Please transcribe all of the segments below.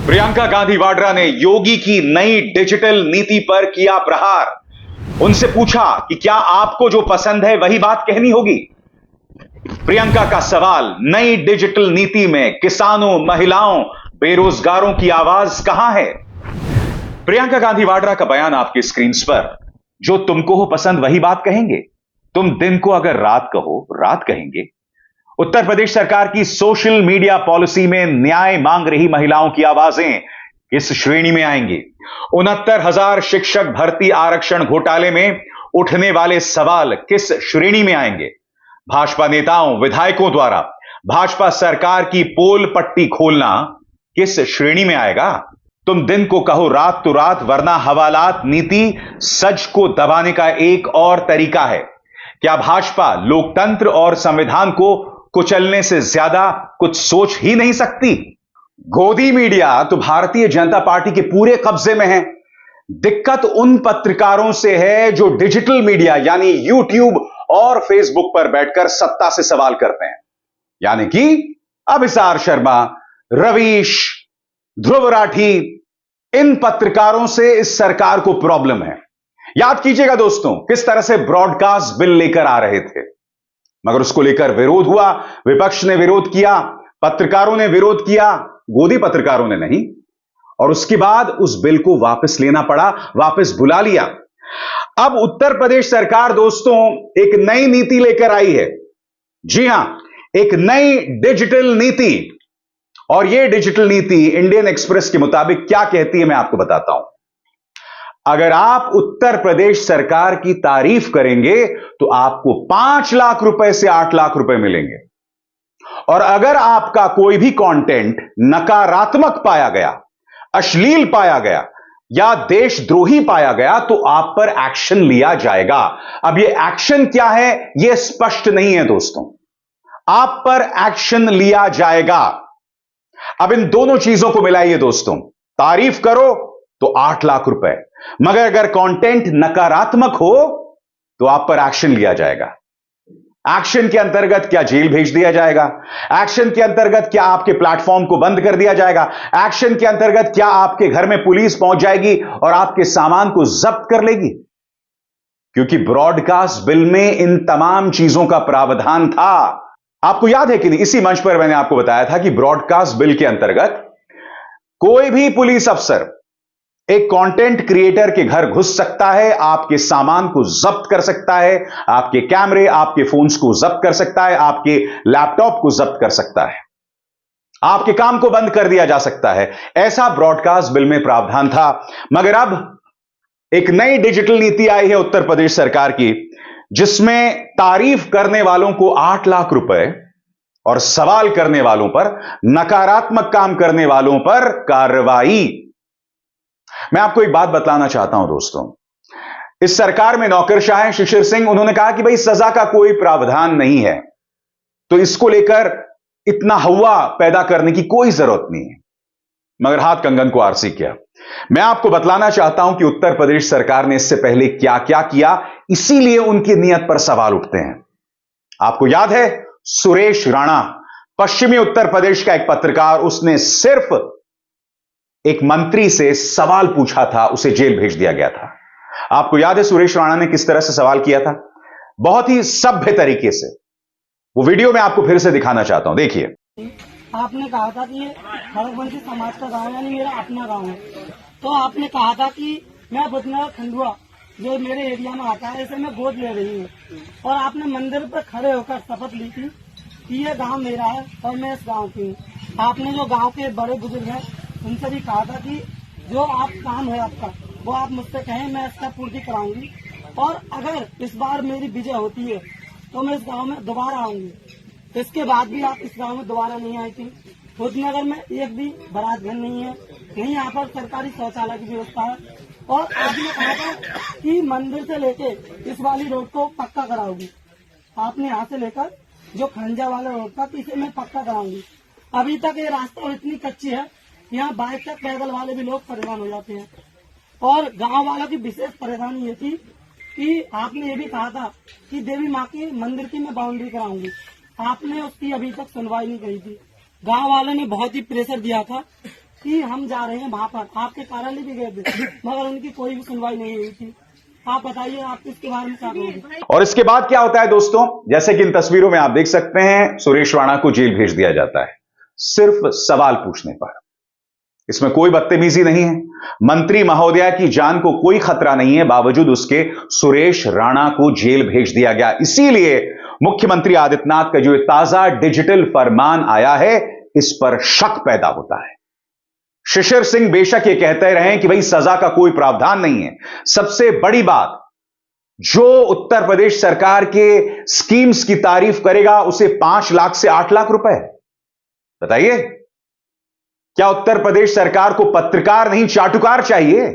प्रियंका गांधी वाड्रा ने योगी की नई डिजिटल नीति पर किया प्रहार। उनसे पूछा कि क्या आपको जो पसंद है वही बात कहनी होगी। प्रियंका का सवाल, नई डिजिटल नीति में किसानों, महिलाओं, बेरोजगारों की आवाज कहां है। प्रियंका गांधी वाड्रा का बयान आपकी स्क्रीन पर। जो तुमको हो पसंद वही बात कहेंगे, तुम दिन को अगर रात कहो रात कहेंगे। उत्तर प्रदेश सरकार की सोशल मीडिया पॉलिसी में न्याय मांग रही महिलाओं की आवाजें किस श्रेणी में आएंगी। 69,000 शिक्षक भर्ती आरक्षण घोटाले में उठने वाले सवाल किस श्रेणी में आएंगे। भाजपा नेताओं, विधायकों द्वारा भाजपा सरकार की पोल पट्टी खोलना किस श्रेणी में आएगा। तुम दिन को कहो रात तो रात, वरना हवालात नीति सच को दबाने का एक और तरीका है। क्या भाजपा लोकतंत्र और संविधान को कुचलने से ज्यादा कुछ सोच ही नहीं सकती। गोदी मीडिया तो भारतीय जनता पार्टी के पूरे कब्जे में है। दिक्कत उन पत्रकारों से है जो डिजिटल मीडिया यानी यूट्यूब और फेसबुक पर बैठकर सत्ता से सवाल करते हैं, यानी कि अभिसार शर्मा, रवीश, ध्रुव राठी। इन पत्रकारों से इस सरकार को प्रॉब्लम है। याद कीजिएगा दोस्तों, किस तरह से ब्रॉडकास्ट बिल लेकर आ रहे थे, मगर उसको लेकर विरोध हुआ, विपक्ष ने विरोध किया, पत्रकारों ने विरोध किया, गोदी पत्रकारों ने नहीं, और उसके बाद उस बिल को वापस लेना पड़ा, वापस बुला लिया। अब उत्तर प्रदेश सरकार दोस्तों एक नई नीति लेकर आई है। जी हां, एक नई डिजिटल नीति। और यह डिजिटल नीति इंडियन एक्सप्रेस के मुताबिक क्या कहती है मैं आपको बताता हूं। अगर आप उत्तर प्रदेश सरकार की तारीफ करेंगे तो आपको 5 लाख रुपए से 8 लाख रुपए मिलेंगे। और अगर आपका कोई भी कंटेंट नकारात्मक पाया गया, अश्लील पाया गया या देशद्रोही पाया गया तो आप पर एक्शन लिया जाएगा। अब यह एक्शन क्या है यह स्पष्ट नहीं है दोस्तों। आप पर एक्शन लिया जाएगा। अब इन दोनों चीजों को मिलाइए दोस्तों। तारीफ करो तो 8 लाख रुपए, मगर अगर कंटेंट नकारात्मक हो तो आप पर एक्शन लिया जाएगा। एक्शन के अंतर्गत क्या जेल भेज दिया जाएगा। एक्शन के अंतर्गत क्या आपके प्लेटफॉर्म को बंद कर दिया जाएगा। एक्शन के अंतर्गत क्या आपके घर में पुलिस पहुंच जाएगी और आपके सामान को जब्त कर लेगी। क्योंकि ब्रॉडकास्ट बिल में इन तमाम चीजों का प्रावधान था। आपको याद है कि नहीं, इसी मंच पर मैंने आपको बताया था कि ब्रॉडकास्ट बिल के अंतर्गत कोई भी पुलिस अफसर एक कंटेंट क्रिएटर के घर घुस सकता है, आपके सामान को जब्त कर सकता है, आपके कैमरे, आपके फोन्स को जब्त कर सकता है, आपके लैपटॉप को जब्त कर सकता है, आपके काम को बंद कर दिया जा सकता है। ऐसा ब्रॉडकास्ट बिल में प्रावधान था। मगर अब एक नई डिजिटल नीति आई है उत्तर प्रदेश सरकार की, जिसमें तारीफ करने वालों को 8 लाख रुपए और सवाल करने वालों पर, नकारात्मक काम करने वालों पर कार्रवाई। मैं आपको एक बात बतलाना चाहता हूं दोस्तों, इस सरकार में नौकरशाह हैं शिशिर सिंह। उन्होंने कहा कि भाई सजा का कोई प्रावधान नहीं है, तो इसको लेकर इतना हवा पैदा करने की कोई जरूरत नहीं है। मगर हाथ कंगन को आरसी किया। मैं आपको बतलाना चाहता हूं कि उत्तर प्रदेश सरकार ने इससे पहले क्या क्या किया, इसीलिए उनकी नीयत पर सवाल उठते हैं। आपको याद है सुरेश राणा, पश्चिमी उत्तर प्रदेश का एक पत्रकार, उसने सिर्फ एक मंत्री से सवाल पूछा था, उसे जेल भेज दिया गया था। आपको याद है सुरेश राणा ने किस तरह से सवाल किया था, बहुत ही सभ्य तरीके से। वो वीडियो मैं आपको फिर से दिखाना चाहता हूं, देखिए। आपने कहा था कि ये खड़गवंशी समाज का गांव यानी मेरा अपना गांव है, तो आपने कहा था कि मैं बुधनगर खंडुआ जो मेरे एरिया में आता है इसे मैं गोद ले रही हूँ, और आपने मंदिर पर खड़े होकर शपथ ली थी कि ये गांव मेरा है और मैं इस गांव की हूँ। आपने जो गांव के बड़े बुजुर्ग हैं उनसे भी कहा था कि जो आप काम है आपका वो आप मुझसे कहें, मैं इसका पूर्ति कराऊंगी, और अगर इस बार मेरी विजय होती है तो मैं इस गांव में दोबारा आऊंगी। इसके बाद भी आप इस गांव में दोबारा नहीं आई थी। बुधनगर में एक भी बारात घर नहीं है, नहीं यहाँ पर सरकारी शौचालय की व्यवस्था है, और आपने कहा था कि मंदिर से लेके इस वाली रोड को पक्का कराऊंगी। आपने यहाँ से लेकर जो खंजा वाला रोड था इसे मैं पक्का कराऊंगी। अभी तक ये रास्ता इतनी कच्ची है, यहाँ बाइक तक पैदल वाले भी लोग परेशान हो जाते हैं। और गांव वालों की विशेष परेशानी ये थी कि आपने ये भी कहा था कि देवी माँ के मंदिर की मैं बाउंड्री कराऊंगी। आपने उसकी अभी तक सुनवाई नहीं करी थी। गांव वालों ने बहुत ही प्रेशर दिया था कि हम जा रहे हैं वहाँ पर, आपके कार्यालय भी गए थे मगर उनकी कोई भी सुनवाई नहीं हुई थी। आप बताइए, आप इसके बारे में क्या कहोगे? और इसके बाद क्या होता है दोस्तों, जैसे कि इन तस्वीरों में आप देख सकते हैं, सुरेश राणा को जेल भेज दिया जाता है सिर्फ सवाल पूछने पर। इसमें कोई बदतमीजी नहीं है, मंत्री महोदया की जान को कोई खतरा नहीं है, बावजूद उसके सुरेश राणा को जेल भेज दिया गया। इसीलिए मुख्यमंत्री आदित्यनाथ का जो ताजा डिजिटल फरमान आया है, इस पर शक पैदा होता है। शिशिर सिंह बेशक ये कहते रहे कि भाई सजा का कोई प्रावधान नहीं है, सबसे बड़ी बात, जो उत्तर प्रदेश सरकार के स्कीम्स की तारीफ करेगा उसे 5 लाख से 8 लाख रुपए। बताइए, क्या उत्तर प्रदेश सरकार को पत्रकार नहीं चाटुकार चाहिए?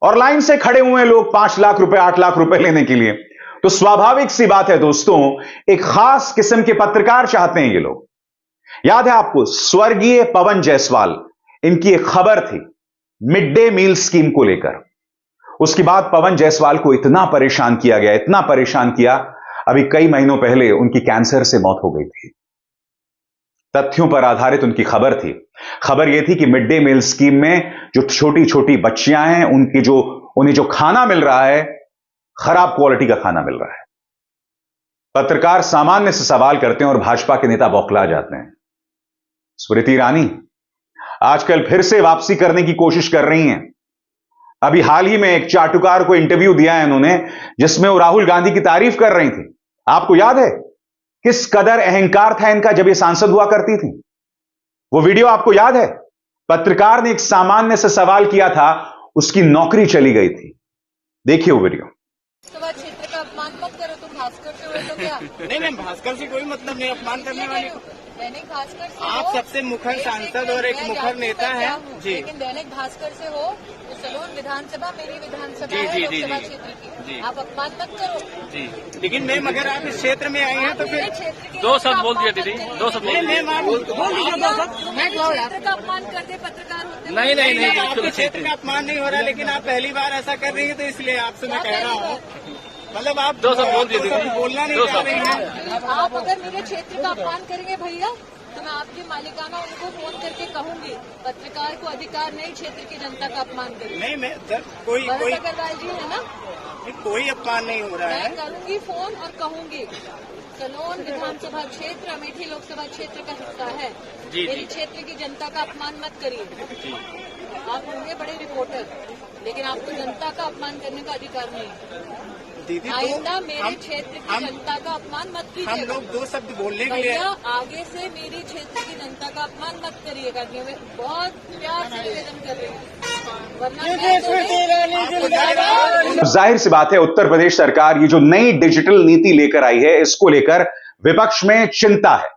और लाइन से खड़े हुए लोग 5 लाख रुपए 8 लाख रुपए लेने के लिए, तो स्वाभाविक सी बात है दोस्तों, एक खास किस्म के पत्रकार चाहते हैं ये लोग। याद है आपको, स्वर्गीय पवन जायसवाल, इनकी एक खबर थी मिड डे मील स्कीम को लेकर। उसके बाद पवन जायसवाल को इतना परेशान किया गया, इतना परेशान किया, अभी कई महीनों पहले उनकी कैंसर से मौत हो गई थी। तथ्यों पर आधारित उनकी खबर थी। खबर यह थी कि मिड डे मील स्कीम में जो छोटी छोटी बच्चियां हैं, उन्हें जो खाना मिल रहा है, खराब क्वालिटी का खाना मिल रहा है। पत्रकार सामान्य से सवाल करते हैं और भाजपा के नेता बौखला जाते हैं। स्मृति ईरानी आजकल फिर से वापसी करने की कोशिश कर रही हैं। अभी हाल ही में एक चाटुकार को इंटरव्यू दिया है इन्होंने, जिसमें वो राहुल गांधी की तारीफ कर रही थी। आपको याद है किस कदर अहंकार था इनका जब ये सांसद हुआ करती थी? वो वीडियो आपको याद है? पत्रकार ने एक सामान्य से सवाल किया था, उसकी नौकरी चली गई थी। देखिए वो वीडियो। क्षेत्र का अपमान मत करो, तुम भास्कर से हो तो क्या? नहीं, भास्कर से कोई मतलब नहीं अपमान करने वाली। दैनिक भास्कर से आप हो, सबसे मुखर सांसद और एक मुखर नेता है जी। लेकिन दैनिक भास्कर से हो तो सलोन विधानसभा मेरी विधानसभा है, जी, लोकसभा जी, क्षेत्र की। जी। आप अपमान मत करो जी। लेकिन मैम अगर आप इस क्षेत्र में आई हैं तो फिर दो शब्द बोल दिया दीदी, दो शब्द मैम आप बोल क्षेत्र का अपमान कर दे पत्रकार होते। नहीं, आपके क्षेत्र का अपमान नहीं हो रहा, लेकिन आप पहली बार ऐसा कर रही है, तो इसलिए आपसे मैं कह रहा हूँ, मतलब आप दो शब्द बोल दिए, बोलना नहीं चाह रही हैं। आप अगर मेरे क्षेत्र का अपमान करेंगे भैया तो मैं आपकी मालिकाना उनको फोन करके कहूंगी, पत्रकार को अधिकार नहीं क्षेत्र की जनता का अपमान करें। नहीं, मैं कोई अग्रवाल जी है ना, कोई अपमान नहीं हो रहा है। मैं करूंगी फोन और कहूंगी सलोन विधानसभा क्षेत्र अमेठी लोकसभा क्षेत्र का हिस्सा है, मेरी क्षेत्र की जनता का अपमान मत करिए। आप होंगे बड़े रिपोर्टर, लेकिन आपको जनता का अपमान करने का अधिकार नहीं। दीदी आइंदा मेरे क्षेत्र की जनता का अपमान मत कीजिएगा। हम लोग दो शब्द बोलने के लिए भैया आगे से मेरी क्षेत्र की जनता का अपमान मत करिएगा, मैं बहुत प्यार से निवेदन कर रही हूँ, वरना जाहिर सी बात है, उत्तर प्रदेश सरकार ये जो नई डिजिटल नीति लेकर आई है, इसको लेकर विपक्ष में चिंता है।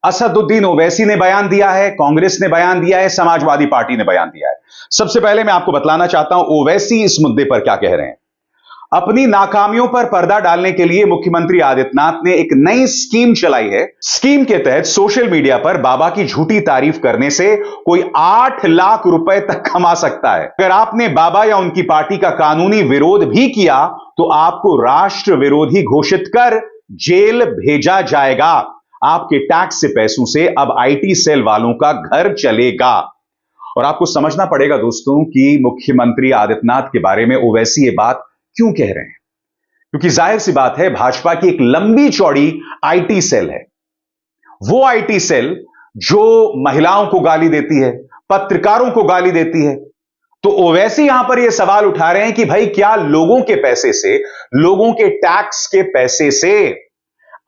असदुद्दीन ओवैसी ने बयान दिया है, कांग्रेस ने बयान दिया है, समाजवादी पार्टी ने बयान दिया है। सबसे पहले मैं आपको बतलाना चाहता हूं ओवैसी इस मुद्दे पर क्या कह रहे हैं। अपनी नाकामियों पर पर्दा डालने के लिए मुख्यमंत्री आदित्यनाथ ने एक नई स्कीम चलाई है। स्कीम के तहत सोशल मीडिया पर बाबा की झूठी तारीफ करने से कोई 8 लाख रुपए तक कमा सकता है। अगर आपने बाबा या उनकी पार्टी का कानूनी विरोध भी किया तो आपको राष्ट्र विरोधी घोषित कर जेल भेजा जाएगा। आपके टैक्स से पैसों से अब आईटी सेल वालों का घर चलेगा। और आपको समझना पड़ेगा दोस्तों कि मुख्यमंत्री आदित्यनाथ के बारे में ओवैसी ये बात क्यों कह रहे हैं, क्योंकि जाहिर सी बात है भाजपा की एक लंबी चौड़ी आईटी सेल है। वो आईटी सेल जो महिलाओं को गाली देती है, पत्रकारों को गाली देती है। तो ओवैसी यहां पर यह सवाल उठा रहे हैं कि भाई क्या लोगों के पैसे से, लोगों के टैक्स के पैसे से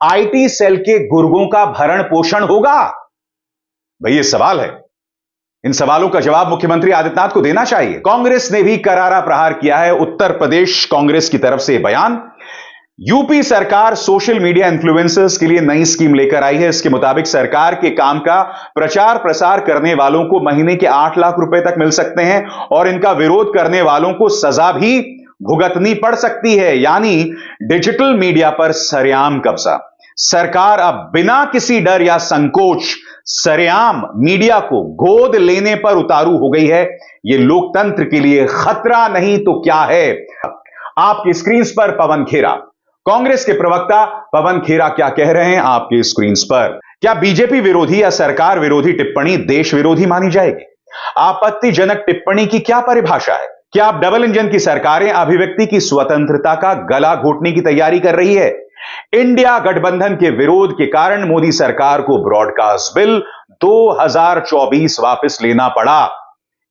आईटी सेल के गुर्गों का भरण पोषण होगा? भाई ये सवाल है। इन सवालों का जवाब मुख्यमंत्री आदित्यनाथ को देना चाहिए। कांग्रेस ने भी करारा प्रहार किया है। उत्तर प्रदेश कांग्रेस की तरफ से बयान, यूपी सरकार सोशल मीडिया इन्फ्लुएंसर्स के लिए नई स्कीम लेकर आई है। इसके मुताबिक सरकार के काम का प्रचार प्रसार करने वालों को महीने के 8 लाख रुपए तक मिल सकते हैं और इनका विरोध करने वालों को सजा भी भुगतनी पड़ सकती है। यानी डिजिटल मीडिया पर सरेआम कब्जा। सरकार अब बिना किसी डर या संकोच सरेआम मीडिया को गोद लेने पर उतारू हो गई है। यह लोकतंत्र के लिए खतरा नहीं तो क्या है? आपकी स्क्रीन पर पवन खेरा, कांग्रेस के प्रवक्ता पवन खेरा क्या कह रहे हैं आपकी स्क्रीन पर। क्या बीजेपी विरोधी या सरकार विरोधी टिप्पणी देश विरोधी मानी जाएगी? आपत्तिजनक टिप्पणी की क्या परिभाषा है? क्या आप डबल इंजन की सरकारें अभिव्यक्ति की स्वतंत्रता का गला घोटने की तैयारी कर रही है? इंडिया गठबंधन के विरोध के कारण मोदी सरकार को ब्रॉडकास्ट बिल 2024 वापस लेना पड़ा।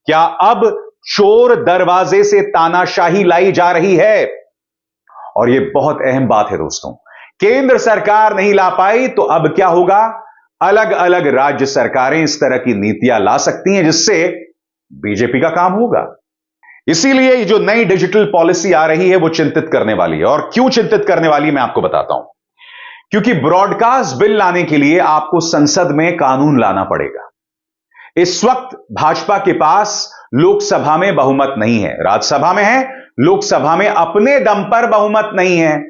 क्या अब चोर दरवाजे से तानाशाही लाई जा रही है? और यह बहुत अहम बात है दोस्तों, केंद्र सरकार नहीं ला पाई तो अब क्या होगा? अलग अलग राज्य सरकारें इस तरह की नीतियां ला सकती हैं जिससे बीजेपी का काम होगा। इसीलिए ये जो नई डिजिटल पॉलिसी आ रही है वो चिंतित करने वाली है। और क्यों चिंतित करने वाली है मैं आपको बताता हूं। क्योंकि ब्रॉडकास्ट बिल लाने के लिए आपको संसद में कानून लाना पड़ेगा। इस वक्त भाजपा के पास लोकसभा में बहुमत नहीं है, राज्यसभा में है, लोकसभा में अपने दम पर बहुमत नहीं है।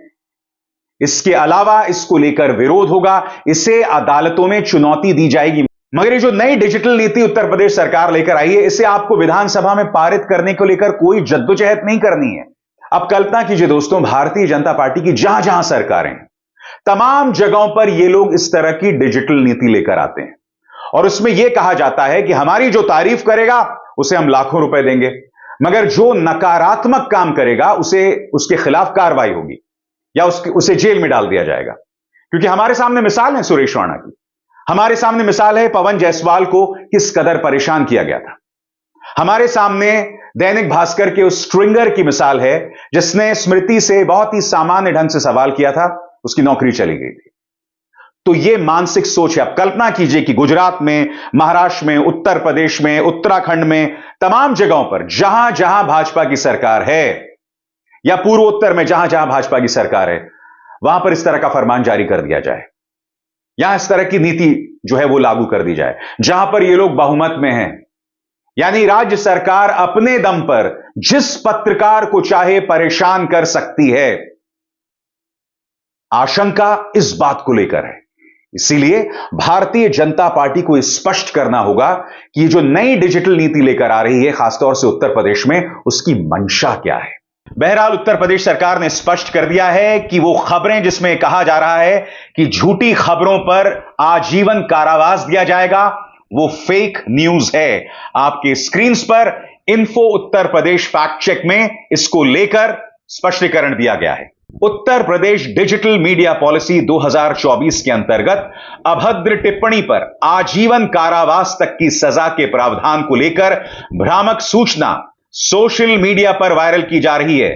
इसके अलावा इसको लेकर विरोध होगा, इसे अदालतों में चुनौती दी जाएगी। मगर ये जो नई डिजिटल नीति उत्तर प्रदेश सरकार लेकर आई है, इसे आपको विधानसभा में पारित करने को लेकर कोई जद्दोजहद नहीं करनी है। अब कल्पना कीजिए दोस्तों, भारतीय जनता पार्टी की जहां जहां सरकारें हैं, तमाम जगहों पर ये लोग इस तरह की डिजिटल नीति लेकर आते हैं और उसमें यह कहा जाता है कि हमारी जो तारीफ करेगा उसे हम लाखों रुपए देंगे, मगर जो नकारात्मक काम करेगा उसे उसके खिलाफ कार्रवाई होगी या उसे जेल में डाल दिया जाएगा। क्योंकि हमारे सामने मिसाल है सुरेश राणा की, हमारे सामने मिसाल है पवन जायसवाल को किस कदर परेशान किया गया था, हमारे सामने दैनिक भास्कर के उस स्ट्रिंगर की मिसाल है जिसने स्मृति से बहुत ही सामान्य ढंग से सवाल किया था, उसकी नौकरी चली गई थी। तो यह मानसिक सोच है। अब कल्पना कीजिए कि गुजरात में, महाराष्ट्र में, उत्तर प्रदेश में, उत्तराखंड में, तमाम जगहों पर जहां जहां भाजपा की सरकार है या पूर्वोत्तर में जहां जहां भाजपा की सरकार है, वहां पर इस तरह का फरमान जारी कर दिया जाए, यहां इस तरह की नीति जो है वो लागू कर दी जाए जहां पर ये लोग बहुमत में हैं। यानी राज्य सरकार अपने दम पर जिस पत्रकार को चाहे परेशान कर सकती है। आशंका इस बात को लेकर है। इसीलिए भारतीय जनता पार्टी को स्पष्ट करना होगा कि ये जो नई डिजिटल नीति लेकर आ रही है, खासतौर से उत्तर प्रदेश में, उसकी मंशा क्या है। बहरहाल उत्तर प्रदेश सरकार ने स्पष्ट कर दिया है कि वो खबरें जिसमें कहा जा रहा है कि झूठी खबरों पर आजीवन कारावास दिया जाएगा, वो फेक न्यूज है। आपके स्क्रीन पर info Uttar Pradesh fact check में इसको लेकर स्पष्टीकरण दिया गया है। Uttar Pradesh digital media policy 2024 के अंतर्गत अभद्र टिप्पणी पर आजीवन कारावास तक की सजा के प्रावधान को लेकर भ्रामक सूचना सोशल मीडिया पर वायरल की जा रही है।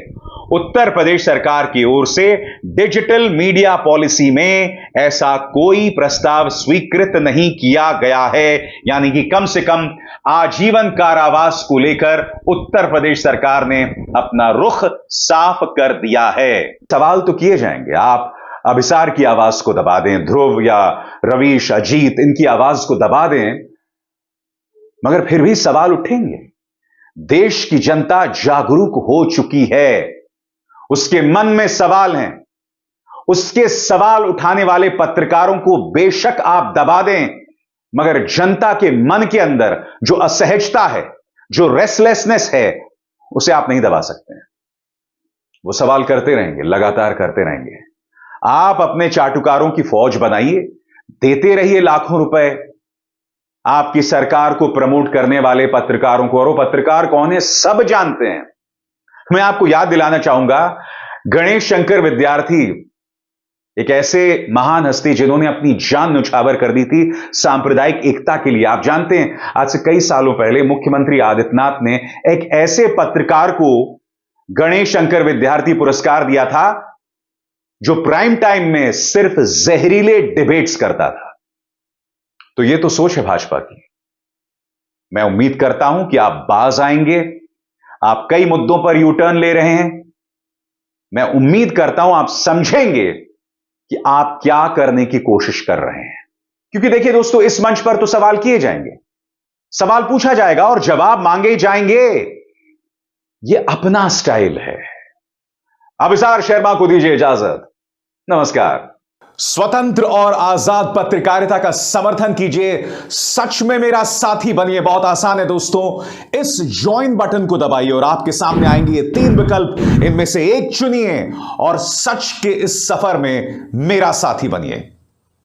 उत्तर प्रदेश सरकार की ओर से डिजिटल मीडिया पॉलिसी में ऐसा कोई प्रस्ताव स्वीकृत नहीं किया गया है, यानी कि कम से कम आजीवन कारावास को लेकर उत्तर प्रदेश सरकार ने अपना रुख साफ कर दिया है। सवाल तो किए जाएंगे, आप अभिसार की आवाज को दबा दें, ध्रुव या रवीश, अजीत, इनकी आवाज को दबा दें, मगर फिर भी सवाल उठेंगे। देश की जनता जागरूक हो चुकी है, उसके मन में सवाल हैं। उसके सवाल उठाने वाले पत्रकारों को बेशक आप दबा दें, मगर जनता के मन के अंदर जो असहजता है, जो रेस्टलेसनेस है, उसे आप नहीं दबा सकते हैं। वो सवाल करते रहेंगे, लगातार करते रहेंगे। आप अपने चाटुकारों की फौज बनाइए, देते रहिए लाखों रुपए आपकी सरकार को प्रमोट करने वाले पत्रकारों को। और वो पत्रकार कौन है सब जानते हैं। मैं आपको याद दिलाना चाहूंगा, गणेश शंकर विद्यार्थी एक ऐसे महान हस्ती जिन्होंने अपनी जान न्यौछावर कर दी थी सांप्रदायिक एकता के लिए। आप जानते हैं, आज से कई सालों पहले मुख्यमंत्री आदित्यनाथ ने एक ऐसे पत्रकार को गणेश शंकर विद्यार्थी पुरस्कार दिया था जो प्राइम टाइम में सिर्फ जहरीले डिबेट्स करता था। तो यह तो सोच है भाजपा की। मैं उम्मीद करता हूं कि आप बाज आएंगे। आप कई मुद्दों पर यू टर्न ले रहे हैं। मैं उम्मीद करता हूं आप समझेंगे कि आप क्या करने की कोशिश कर रहे हैं। क्योंकि देखिए दोस्तों, इस मंच पर तो सवाल किए जाएंगे, सवाल पूछा जाएगा और जवाब मांगे जाएंगे। यह अपना स्टाइल है। अभिसार शर्मा को दीजिए इजाजत। नमस्कार। स्वतंत्र और आजाद पत्रकारिता का समर्थन कीजिए, सच में मेरा साथी बनिए। बहुत आसान है दोस्तों, इस ज्वाइन बटन को दबाइए और आपके सामने आएंगे ये 3 विकल्प। इनमें से एक चुनिए और सच के इस सफर में मेरा साथी बनिए।